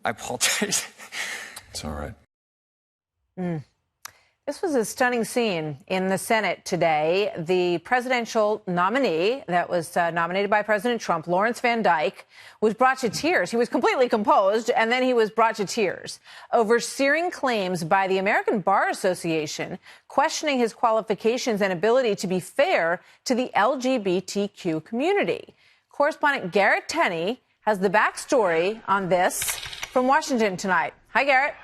I apologize. It's all right. This was a stunning scene in the Senate today. The presidential nominee that was nominated by President Trump, Lawrence VanDyke, was brought to tears. He was completely composed, and then he was brought to tears over searing claims by the American Bar Association questioning his qualifications and ability to be fair to the LGBTQ community. Correspondent Garrett Tenney has the backstory on this from Washington tonight. Hi, Garrett.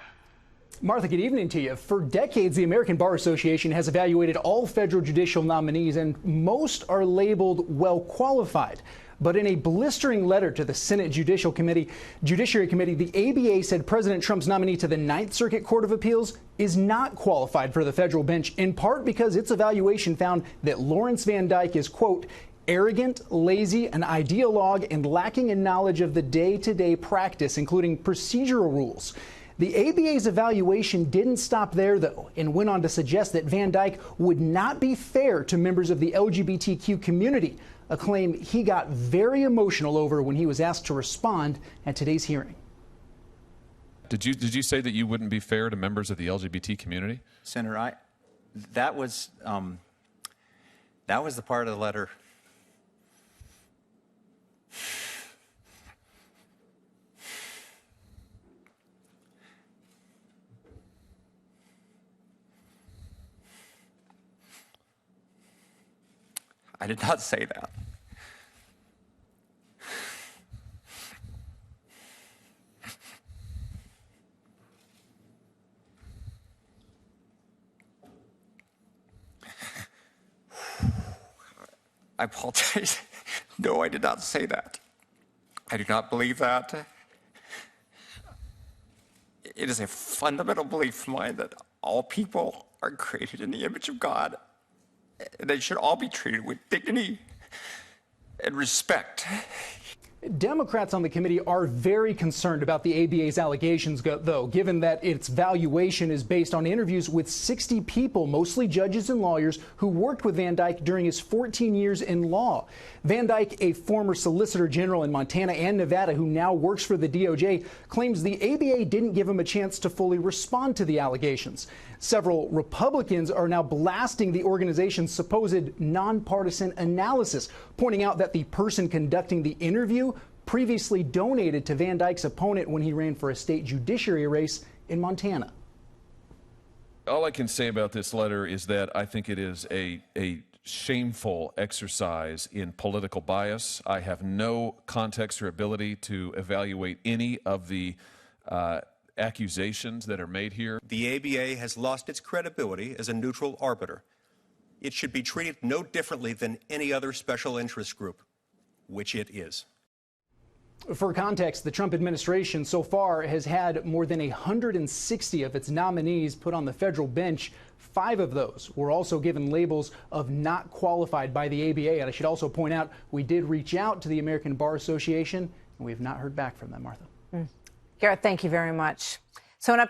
Martha, good evening to you. For decades, the American Bar Association has evaluated all federal judicial nominees, and most are labeled well qualified. But in a blistering letter to the Senate Judiciary Committee, the ABA said President Trump's nominee to the Ninth Circuit Court of Appeals is not qualified for the federal bench, in part because its evaluation found that Lawrence VanDyke is, quote, arrogant, lazy, an ideologue, and lacking in knowledge of the day-to-day practice, including procedural rules. The ABA's evaluation didn't stop there, though, and went on to suggest that VanDyke would not be fair to members of the LGBTQ community, a claim he got very emotional over when he was asked to respond at today's hearing. Did you say that you wouldn't be fair to members of the LGBT community? Senator, that was the part of the letter. I did not say that. I apologize. No, I did not say that. I do not believe that. It is a fundamental belief of mine that all people are created in the image of God. They should all be treated with dignity and respect. Democrats on the committee are very concerned about the ABA's allegations, though, given that its valuation is based on interviews with 60 people, mostly judges and lawyers, who worked with VanDyke during his 14 years in law. VanDyke, a former Solicitor General in Montana and Nevada who now works for the DOJ, claims the ABA didn't give him a chance to fully respond to the allegations. Several Republicans are now blasting the organization's supposed nonpartisan analysis, pointing out that the person conducting the interview previously donated to VanDyke's opponent when he ran for a state judiciary race in Montana. All I can say about this letter is that I think it is a shameful exercise in political bias. I have no context or ability to evaluate any of the accusations that are made here. The ABA has lost its credibility as a neutral arbiter. It should be treated no differently than any other special interest group, which it is. For context, the Trump administration so far has had more than 160 of its nominees put on the federal bench. 5 of those were also given labels of not qualified by the ABA. And I should also point out, we did reach out to the American Bar Association, and we have not heard back from them, Martha. Garrett, thank you very much. So